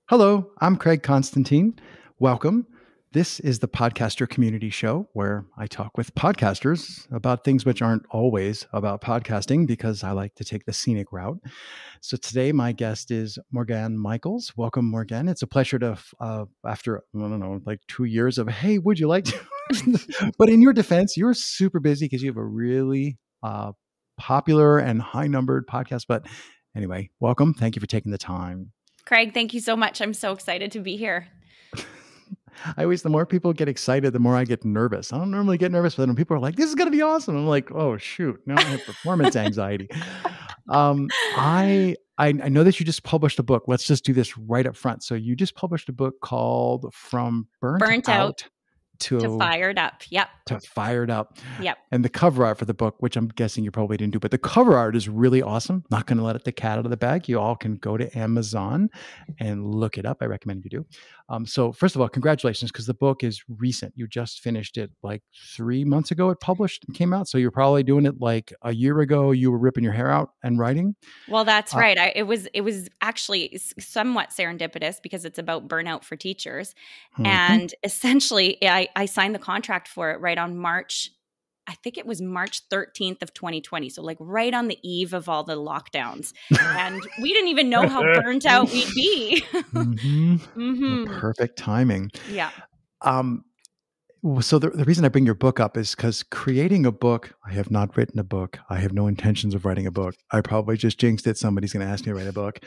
Hello, I'm Craig Constantine. Welcome. This is the Podcaster Community Show where I talk with podcasters about things which aren't always about podcasting because I like to take the scenic route. So today my guest is Morgane Michaels. Welcome, Morgane. It's a pleasure to, after, I don't know, like 2 years of, hey, would you like to? But in your defense, you're super busy because you have a really popular and high-numbered podcast. But anyway, welcome. Thank you for taking the time. Craig, thank you so much. I'm so excited to be here. The more people get excited, the more I get nervous. I don't normally get nervous, but when people are like, this is going to be awesome. I'm like, oh, shoot. Now I have performance anxiety. I know that you just published a book. Let's just do this right up front. So you just published a book called From Burnt Out to Fired Up. Yep. To Fired Up. Yep. And the cover art for the book, which I'm guessing you probably didn't do, but the cover art is really awesome. Not going to let the cat out of the bag. You all can go to Amazon and look it up. I recommend you do. So first of all, congratulations, because the book is recent. You just finished it like 3 months ago. It published and came out. So you're probably doing it like a year ago. You were ripping your hair out and writing. Well, that's right. It was actually somewhat serendipitous because it's about burnout for teachers. Mm-hmm. And essentially, I signed the contract for it right on March 13th of 2020. So like right on the eve of all the lockdowns. And we didn't even know how burnt out we'd be. Mm-hmm. Mm-hmm. Well, perfect timing. Yeah. So the reason I bring your book up is because creating a book, I have not written a book. I have no intentions of writing a book. I probably just jinxed it. Somebody's going to ask me to write a book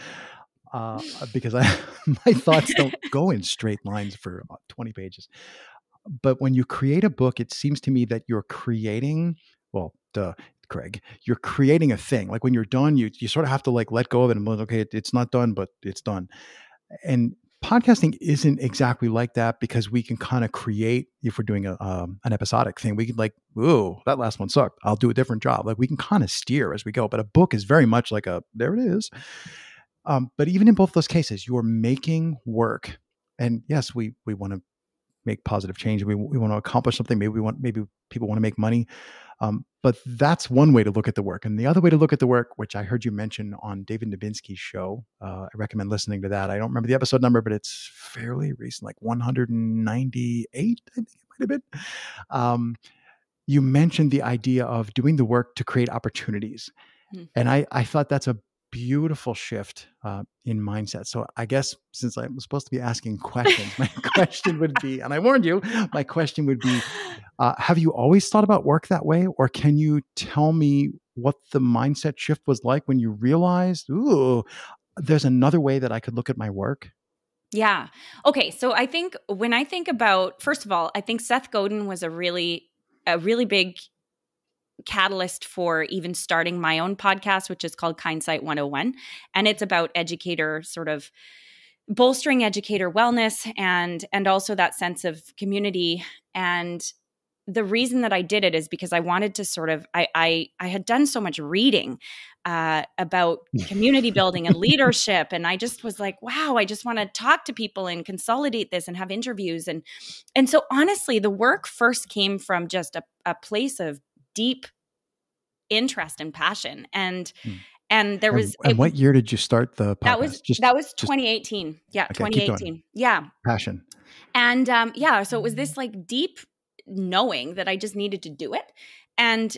because my thoughts don't go in straight lines for 20 pages. But when you create a book, it seems to me that you're creating, Craig, you're creating a thing. Like when you're done, you sort of have to like let go of it and okay, it's not done, but it's done. And podcasting isn't exactly like that because we can kind of create, if we're doing an episodic thing, we can like, ooh, that last one sucked. I'll do a different job. Like we can kind of steer as we go. But a book is very much like there it is. But even in both those cases, you're making work. And yes, we want to make positive change. We want to accomplish something. Maybe people want to make money. But that's one way to look at the work. And the other way to look at the work, which I heard you mention on David Nabinski's show, I recommend listening to that. I don't remember the episode number, but it's fairly recent, like 198, I think it might have been. You mentioned the idea of doing the work to create opportunities. Mm-hmm. And I thought that's a beautiful shift in mindset. So I guess since I'm supposed to be asking questions, my question would be, and I warned you, my question would be, have you always thought about work that way? Or can you tell me what the mindset shift was like when you realized, ooh, there's another way that I could look at my work? Yeah. Okay. So I think when I think about, first of all, I think Seth Godin was a really big catalyst for even starting my own podcast, which is called Kindsight 101. And it's about bolstering educator wellness and also that sense of community. And the reason that I did it is because I wanted to I had done so much reading about community building and leadership. And I just was like, wow, I just want to talk to people and consolidate this and have interviews. And so honestly, the work first came from just a place of deep interest and passion. And there was. And what year did you start the podcast? That was 2018. Yeah, okay, 2018. Yeah. Passion. And so it was this like deep knowing that I just needed to do it. And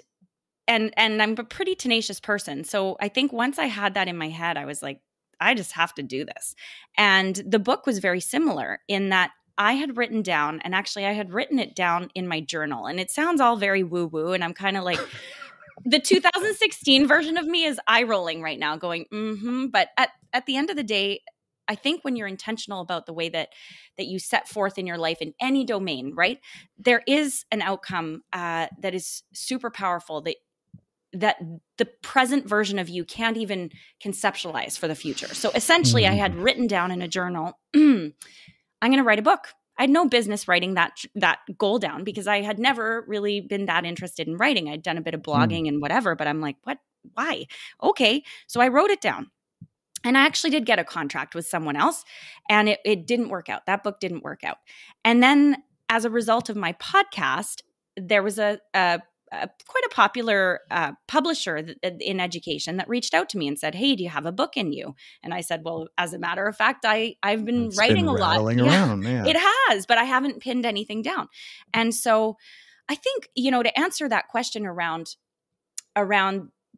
I'm a pretty tenacious person. So I think once I had that in my head, I was like, I just have to do this. And the book was very similar in that I had written down, and actually I had written it down in my journal, and it sounds all very woo-woo, and I'm kind of like, the 2016 version of me is eye-rolling right now going, mm-hmm. But at the end of the day, I think when you're intentional about the way that you set forth in your life in any domain, right, there is an outcome that is super powerful that the present version of you can't even conceptualize for the future. So essentially, I had written down in a journal, I'm going to write a book. I had no business writing that goal down because I had never really been that interested in writing. I'd done a bit of blogging and whatever, but I'm like, what? Why? Okay. So I wrote it down. And I actually did get a contract with someone else, and it didn't work out. That book didn't work out. And then as a result of my podcast, there was a quite a popular publisher in education that reached out to me and said, "Hey, do you have a book in you?" And I said, "Well, as a matter of fact, I've been It's writing been a lot." rattling Yeah, around. Yeah. it has, but I haven't pinned anything down. And so I think, to answer that question around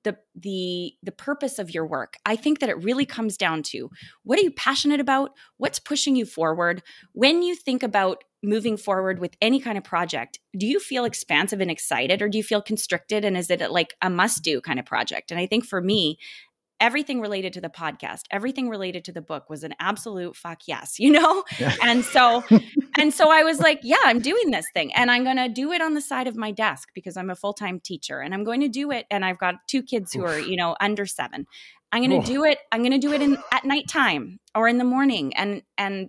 the purpose of your work, I think that it really comes down to, what are you passionate about? What's pushing you forward? When you think about moving forward with any kind of project, do you feel expansive and excited, or do you feel constricted? And is it like a must do kind of project? And I think for me, everything related to the podcast, everything related to the book was an absolute fuck yes, Yeah. And so I was like, yeah, I'm doing this thing, and I'm going to do it on the side of my desk because I'm a full-time teacher, and I'm going to do it. And I've got 2 kids who are, under 7. I'm going to do it. I'm going to do it at nighttime or in the morning. And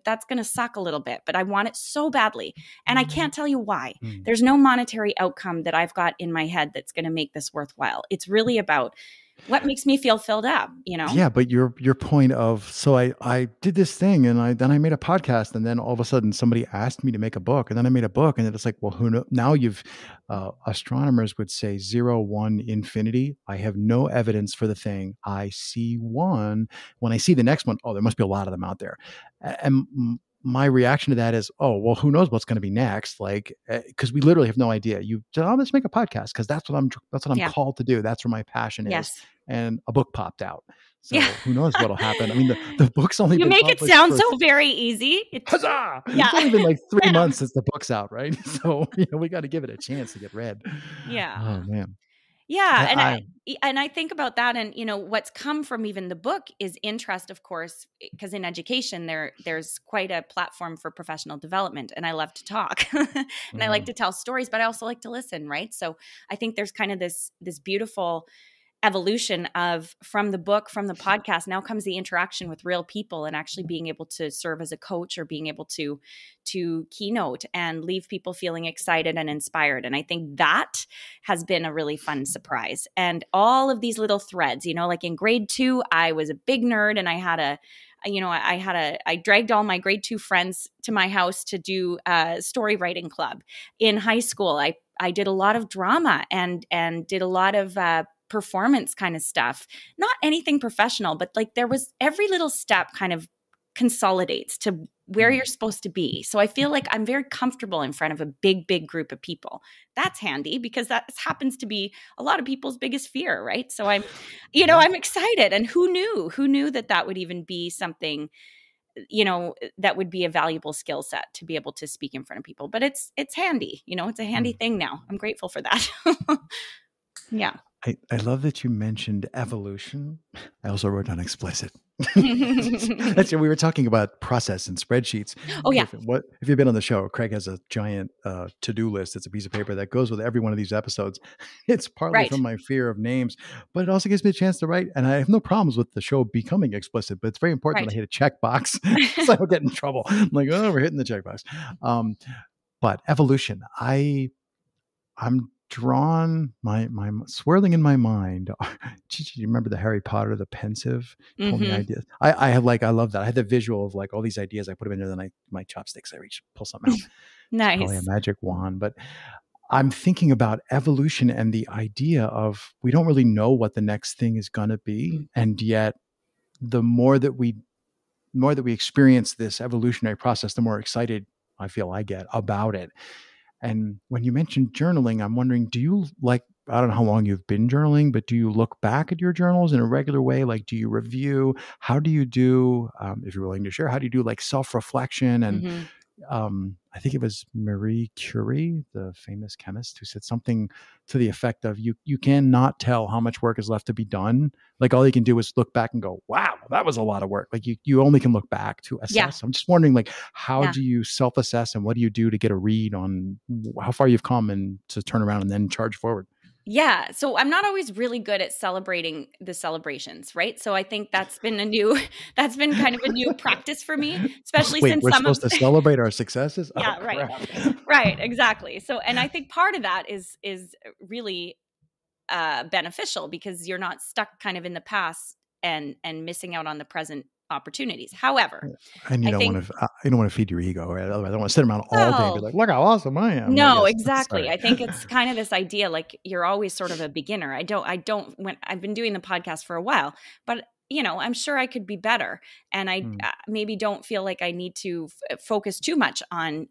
that's going to suck a little bit, but I want it so badly. And I can't tell you why. There's no monetary outcome that I've got in my head that's going to make this worthwhile. It's really about what makes me feel filled up, Yeah, but your point of, so I did this thing, and then I made a podcast, and then all of a sudden somebody asked me to make a book, and then I made a book, and it's like, well, who knows? Now astronomers would say 0, 1, infinity. I have no evidence for the thing. I see one. When I see the next one, oh, there must be a lot of them out there. And my reaction to that is, oh, well, who knows what's going to be next? Like, because we literally have no idea. You just, oh, let's make a podcast because that's what I'm Yeah. called to do. That's where my passion is. Yes. And a book popped out. So Yeah. who knows what'll happen? I mean, the book's only You been make it published sound for, so very easy. huzzah! Yeah. It's only been like 3 months since the book's out, right? So we got to give it a chance to get read. Yeah. Oh man. Yeah. And I think about that, and what's come from even the book is interest, of course, because in education there's quite a platform for professional development, and I love to talk and I like to tell stories, but I also like to listen, right? So I think there's kind of this beautiful evolution of, from the book, from the podcast, now comes the interaction with real people, and actually being able to serve as a coach, or being able to keynote and leave people feeling excited and inspired. And I think that has been a really fun surprise. And all of these little threads, like in grade 2, I was a big nerd, and I dragged all my grade 2 friends to my house to do a story writing club. In high school, I did a lot of drama and did a lot of performance kind of stuff. Not anything professional, but like there was, every little step kind of consolidates to where you're supposed to be. So I feel like I'm very comfortable in front of a big group of people. That's handy because that happens to be a lot of people's biggest fear, right? So I'm excited. And who knew that would even be something, that would be a valuable skill set, to be able to speak in front of people. But it's handy, it's a handy thing now. I'm grateful for that. Yeah. I love that you mentioned evolution. I also wrote down explicit. That's, we were talking about process and spreadsheets. Oh yeah. If you've been on the show, Craig has a giant to-do list. It's a piece of paper that goes with every one of these episodes. It's partly from my fear of names, but it also gives me a chance to write. And I have no problems with the show becoming explicit, but it's very important that I hit a checkbox so I don't get in trouble. I'm like, oh, we're hitting the checkbox. But evolution, I'm drawn, my swirling in my mind. Do you remember the Harry Potter, the pensive? Told me ideas. I love that. I had the visual of like all these ideas. I put them in there, then my chopsticks, I reach, pull something out. Nice. It's probably a magic wand. But I'm thinking about evolution and the idea of, we don't really know what the next thing is going to be. And yet the more that we experience this evolutionary process, the more excited I feel I get about it. And when you mentioned journaling, I'm wondering, do you I don't know how long you've been journaling, but do you look back at your journals in a regular way? Like, do you review? How do you do, if you're willing to share, how do you do like self-reflection? And I think it was Marie Curie, the famous chemist, who said something to the effect of, you cannot tell how much work is left to be done. Like all you can do is look back and go, wow, that was a lot of work. Like you only can look back to assess. Yeah. I'm just wondering, like, how do you self-assess, and what do you do to get a read on how far you've come and to turn around and then charge forward? Yeah. So I'm not always really good at celebrating the celebrations, right? So I think that's been kind of a new practice for me, especially since we're supposed to celebrate our successes. Yeah, right. Exactly. So, and I think part of that is really beneficial, because you're not stuck kind of in the past and missing out on the present opportunities. However, And I think, you don't want to feed your ego, right? Otherwise, I don't want to sit around all day and be well, like, look how awesome I am. Right? no, Yes. exactly. Sorry. I think it's kind of this idea, like you're always sort of a beginner. When I've been doing the podcast for a while, but I'm sure I could be better. And I Mm, maybe don't feel like I need to focus too much on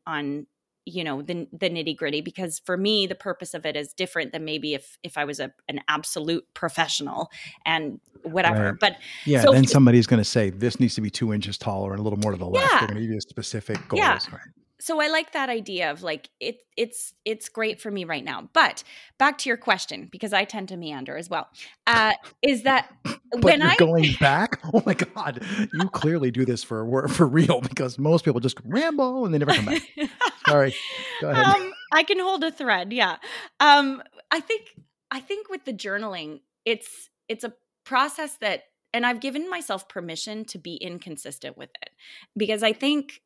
the nitty gritty, because for me, the purpose of it is different than maybe if I was an absolute professional and right. whatever. But Yeah. so Then somebody's going to say this needs to be 2 inches taller and a little more to the left. They're yeah, going to give you specific yeah. goals. Right. So I like that idea of like it's great for me right now. But back to your question, because I tend to meander as well, is that But when you're I going back. Oh my God. You clearly do this for real, because most people just ramble and they never come back. Sorry. Go ahead. I can hold a thread. Yeah. Um, I think with the journaling, it's a process that, and I've given myself permission to be inconsistent with it, because I think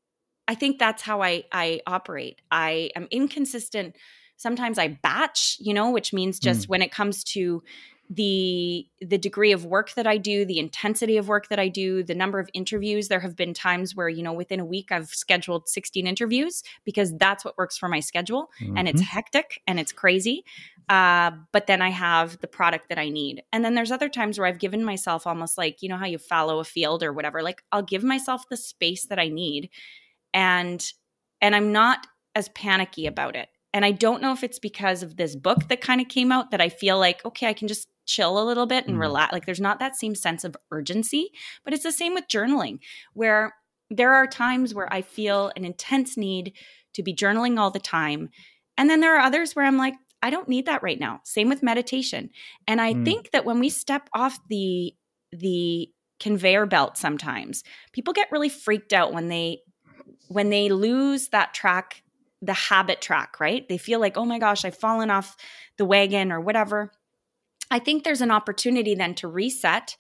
that's how I operate. I am inconsistent. Sometimes I batch, which means just Mm, when it comes to the degree of work that I do, the intensity of work that I do, the number of interviews. There have been times where, within a week I've scheduled 16 interviews because that's what works for my schedule. And it's mhm, hectic and it's crazy. But then I have the product that I need. And then there's other times where I've given myself almost like, how you fallow a field or whatever, like I'll give myself the space that I need, and I'm not as panicky about it. And I don't know if it's because of this book that kind of came out that I feel like, okay, I can just chill a little bit and mm, relax. Like there's not that same sense of urgency, but it's the same with journaling, where there are times where I feel an intense need to be journaling all the time. And then there are others where I'm like, I don't need that right now. Same with meditation. And I mm, think that when we step off the conveyor belt, sometimes people get really freaked out when they lose that track, the habit track, right? They feel like, oh my gosh, I've fallen off the wagon or whatever. I think there's an opportunity then to reset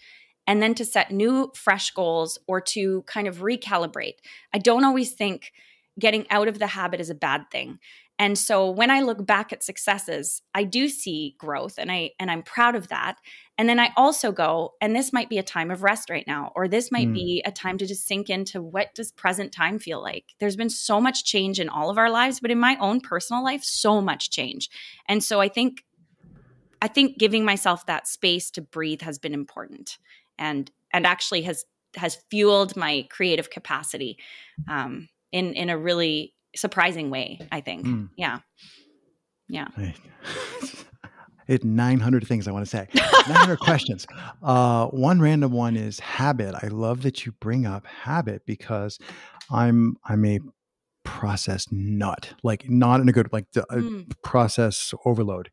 and then to set new, fresh goals or to kind of recalibrate. I don't always think getting out of the habit is a bad thing. And so when I look back at successes, I do see growth, and I'm proud of that. And then I also go, and this might be a time of rest right now, or this might mm, be a time to just sink into what does present time feel like. There's been so much change in all of our lives, but in my own personal life, so much change. And so I think giving myself that space to breathe has been important, and actually has fueled my creative capacity in a really surprising way, I think. mm. Yeah. Yeah. I had 900 things I want to say. 900 questions. One random one is habit. I love that you bring up habit, because I'm a process nut, like not in a good, like the Mm, process overload.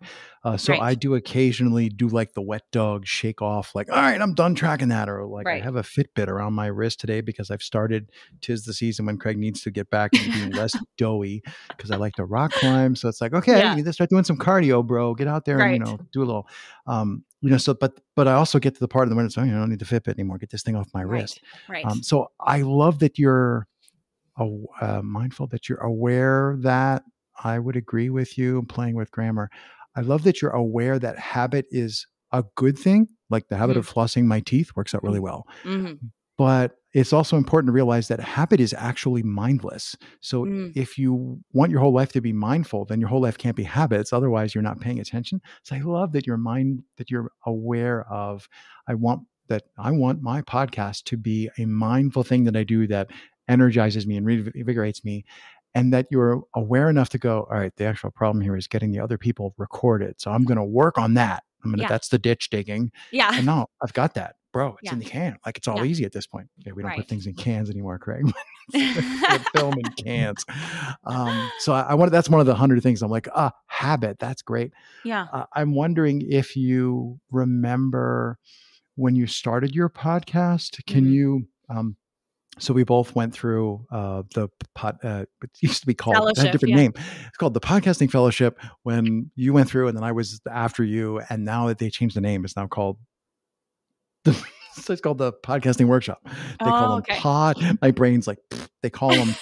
So right. I do occasionally do like the wet dog shake off, like, all right, I'm done tracking that. Or like I Right. have a Fitbit around my wrist today because I've started, 'tis the season when Craig needs to get back into being less doughy, because I like to rock climb. So it's like, okay, you Yeah. need to start doing some cardio, bro. Get out there and, Right. do a little, so, but I also get to the part of the minute, so I don't need the Fitbit anymore. Get this thing off my Right. wrist. Right. So I love that you're mindful, that you're aware that I would agree with you playing with grammar. I love that you're aware that habit is a good thing. Like the habit Mm, of flossing my teeth works out really mm, well. mhm, But it's also important to realize that habit is actually mindless. So mm, if you want your whole life to be mindful, then your whole life can't be habits. Otherwise, you're not paying attention. So I love that that you're aware of, I want my podcast to be a mindful thing that I do that energizes me and reinvigorates me. And that you're aware enough to go, all right, the actual problem here is getting the other people recorded. So I'm going to work on that. yeah. That's the ditch digging. Yeah. And no, I've got that, bro. It's Yeah. in the can. Like it's all Yeah. easy at this point. Okay, we don't put Right. things in cans anymore, Craig. Put film in cans. So I wanted. That's one of the 100 things. I'm like, habit. That's great. Yeah. I'm wondering if you remember when you started your podcast. Can Mhm. you? So we both went through the it used to be called, it had a Fellowship. different Yeah. name. It's called the Podcasting Fellowship when you went through, and then I was after you. And now that they changed the name, it's now called so it's called the Podcasting Workshop. They call Oh, them okay. my brain's like, They call them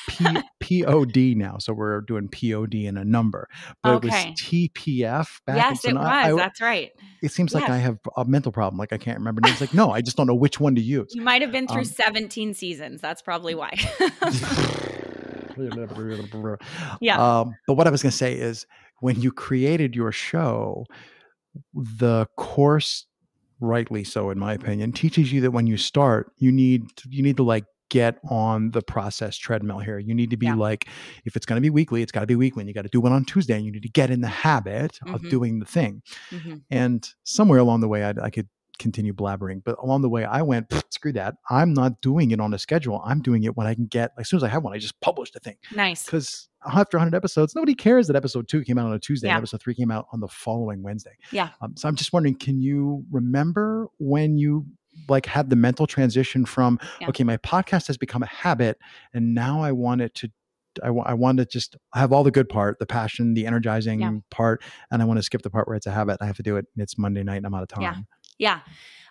POD now. So we're doing POD in a number, but it was Okay. TPF back. And Yes, so it now was. That's right. it seems like I Yes. have a mental problem. Like I can't remember names. Like, no, I just don't know which one to use. You might have been through 17 seasons. That's probably why. Yeah. But what I was going to say is when you created your show, the course, rightly so, in my opinion, teaches you that when you start, you need to like get on the process treadmill here. You need to be Yeah. like, if it's going to be weekly, it's got to be weekly. And you got to do one on Tuesday, and you need to get in the habit of doing the thing. And somewhere along the way, I could continue blabbering, but along the way I went, screw that. I'm not doing it on a schedule. I'm doing it when I can get, as soon as I have one, I just publish the thing. Nice. Because after 100 episodes, nobody cares that episode 2 came out on a Tuesday and episode 3 came out on the following Wednesday. Yeah. So I'm just wondering, can you remember when you like had the mental transition from, okay, my podcast has become a habit and now I want it to, I want to just have all the good part, the passion, the energizing part, and I want to skip the part where it's a habit. I have to do it. And it's Monday night and I'm out of time. Yeah.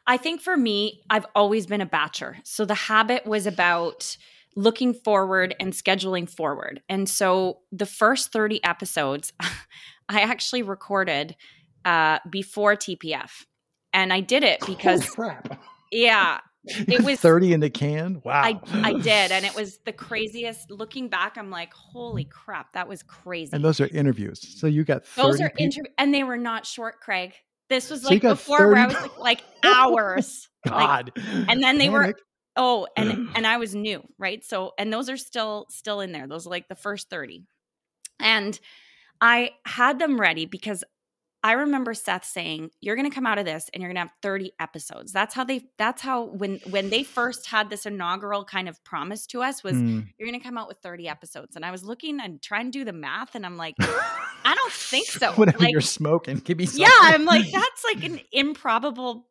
I think for me, I've always been a batcher. So the habit was about looking forward and scheduling forward. And so the first 30 episodes, I actually recorded before TPF. And I did it because, yeah, it was 30 in the can. Wow. I did. And it was the craziest. Looking back, I'm like, holy crap, that was crazy. And those are interviews. So you got 30 those are interviews, and they were not short, Craig. This was like before where I was like hours. God. And then they were, and I was new, right? So, and those are still in there. Those are like the first 30. And I had them ready because I remember Seth saying, you're going to come out of this and you're going to have 30 episodes. That's how when they first had this inaugural kind of promise to us was you're going to come out with 30 episodes. And I was looking and trying to do the math and I'm like, I don't think so. Whatever you're smoking, give me something. Yeah, I'm like, that's like an improbable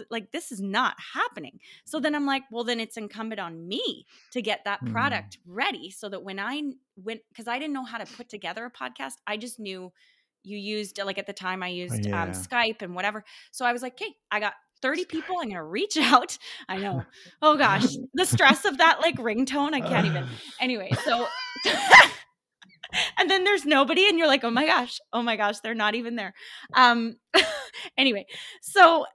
like this is not happening. So then I'm like, well, then it's incumbent on me to get that product ready so that when I went, because I didn't know how to put together a podcast. I just knew you used, like at the time I used Skype and whatever. So I was like, okay, I got 30 people. I'm going to reach out. I know. Oh gosh, the stress of that like ringtone. I can't even. Anyway, so and then there's nobody and you're like, oh my gosh, they're not even there. Anyway, so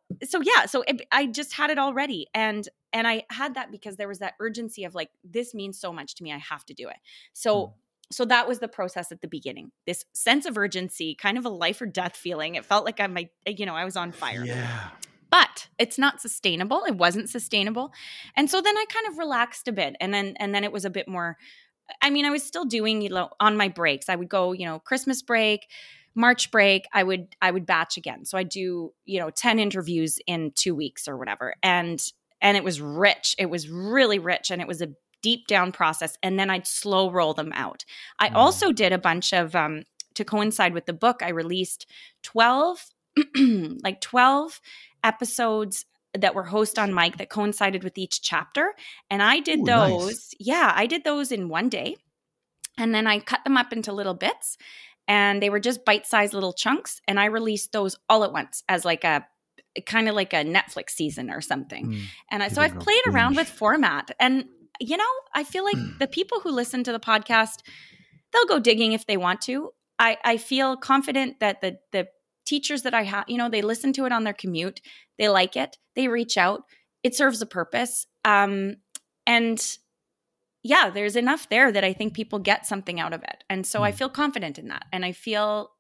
I just had it all ready. And I had that because there was that urgency of like, this means so much to me. I have to do it. So that was the process at the beginning, this sense of urgency, kind of a life or death feeling. It felt like I was on fire. Yeah. But it's not sustainable. It wasn't sustainable. And so then I kind of relaxed a bit. And then it was a bit more, I mean, I was still doing, on my breaks, I would go, Christmas break, March break, I would batch again. So I do, 10 interviews in 2 weeks or whatever. And it was rich. It was really rich. And it was a deep down process. And then I'd slow roll them out. I also did a bunch of, to coincide with the book, I released 12 episodes that were host on mic that coincided with each chapter. And I did those. Nice. Yeah, I did those in one day. And then I cut them up into little bits and they were just bite-sized little chunks. And I released those all at once as like a kind of like a Netflix season or something. And so I've played around with format and I feel like the people who listen to the podcast, they'll go digging if they want to. I feel confident that the teachers that I have, they listen to it on their commute. They like it. They reach out. It serves a purpose. And yeah, there's enough there that I think people get something out of it. And so I feel confident in that. And I feel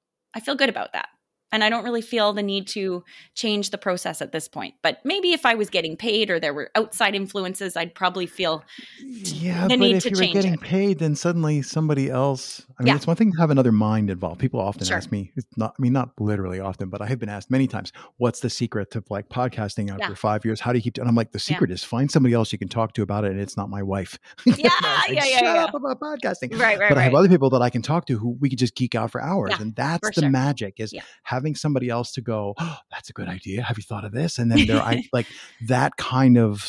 good about that. And I don't really feel the need to change the process at this point. But maybe if I was getting paid or there were outside influences, I'd probably feel the need to change it. But if you were getting paid, then suddenly somebody else, it's one thing to have another mind involved. People often ask me, not literally often, but I have been asked many times, what's the secret to like podcasting out for 5 years? How do you keep doing? I'm like, the secret is find somebody else you can talk to about it. And it's not my wife. Shut up about podcasting. Right. But I have other people that I can talk to who we could just geek out for hours. And that's the magic is having somebody else to go, oh, that's a good idea. Have you thought of this? And then like that kind of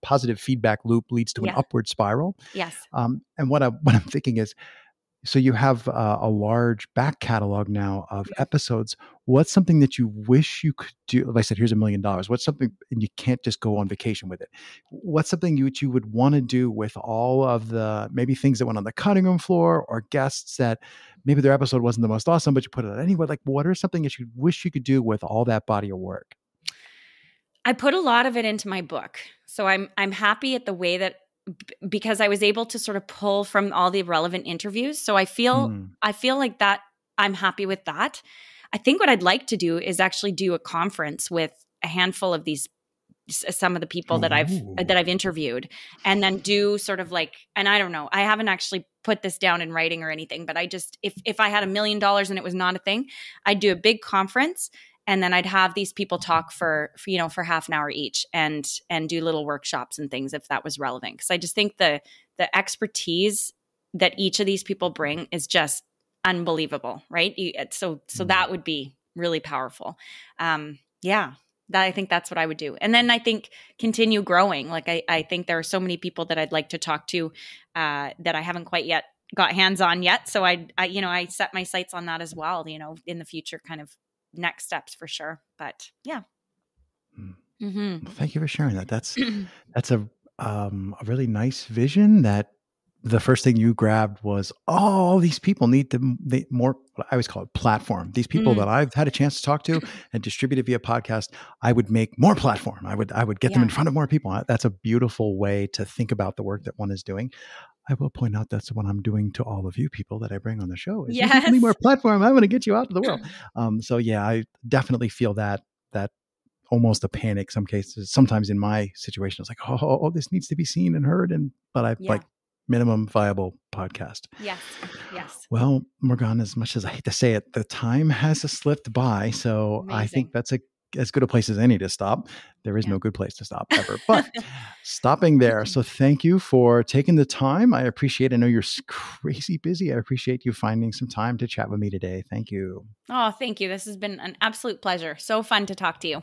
positive feedback loop leads to an upward spiral. Yes. And what I'm thinking is So you have a large back catalog now of episodes. What's something that you wish you could do? Like I said, here's $1 million. What's something, and you can't just go on vacation with it. What's something you would want to do with all of the maybe things that went on the cutting room floor, or guests that maybe their episode wasn't the most awesome, but you put it out anyway? Like, what are something that you wish you could do with all that body of work? I put a lot of it into my book. So I'm happy at the way that because I was able to sort of pull from all the relevant interviews. So Mm. I feel like that I'm happy with that. I think what I'd like to do is actually do a conference with a handful of these some of the people Ooh. that I've interviewed, and then do sort of like, and I don't know, I haven't actually put this down in writing or anything, but I just, if I had $1 million and it was not a thing, I'd do a big conference, and then I'd have these people talk for half an hour each, and do little workshops and things if that was relevant, because I just think the expertise that each of these people bring is just unbelievable, right? So Mm. that would be really powerful. Yeah, that, I think that's what I would do. And then I think continue growing. Like I think there are so many people that I'd like to talk to that I haven't quite yet got hands on yet. So I set my sights on that as well, in the future, kind of next steps for sure. But yeah. Mm. Mm-hmm. Well, thank you for sharing that. That's a really nice vision. That the first thing you grabbed was, oh, all these people need more. What I always call it platform. These people Mm. that I've had a chance to talk to and distribute it via podcast, I would make more platform. I would get them Yeah. in front of more people. That's a beautiful way to think about the work that one is doing. I will point out that's what I'm doing to all of you people that I bring on the show. Is you people need more Yes. platform. I want to get you out to the world. So yeah, I definitely feel that almost a panic some cases. Sometimes in my situation, it's like, oh, this needs to be seen and heard. But I Yeah. like minimum viable podcast. Yes. Yes. Well, Morgane, as much as I hate to say it, the time has slipped by. So I think Amazing. that's as good a place as any to stop. There is Yeah. no good place to stop ever, but stopping there. So thank you for taking the time. I appreciate, I know you're crazy busy. I appreciate you finding some time to chat with me today. Thank you. Oh, thank you. This has been an absolute pleasure. So fun to talk to you.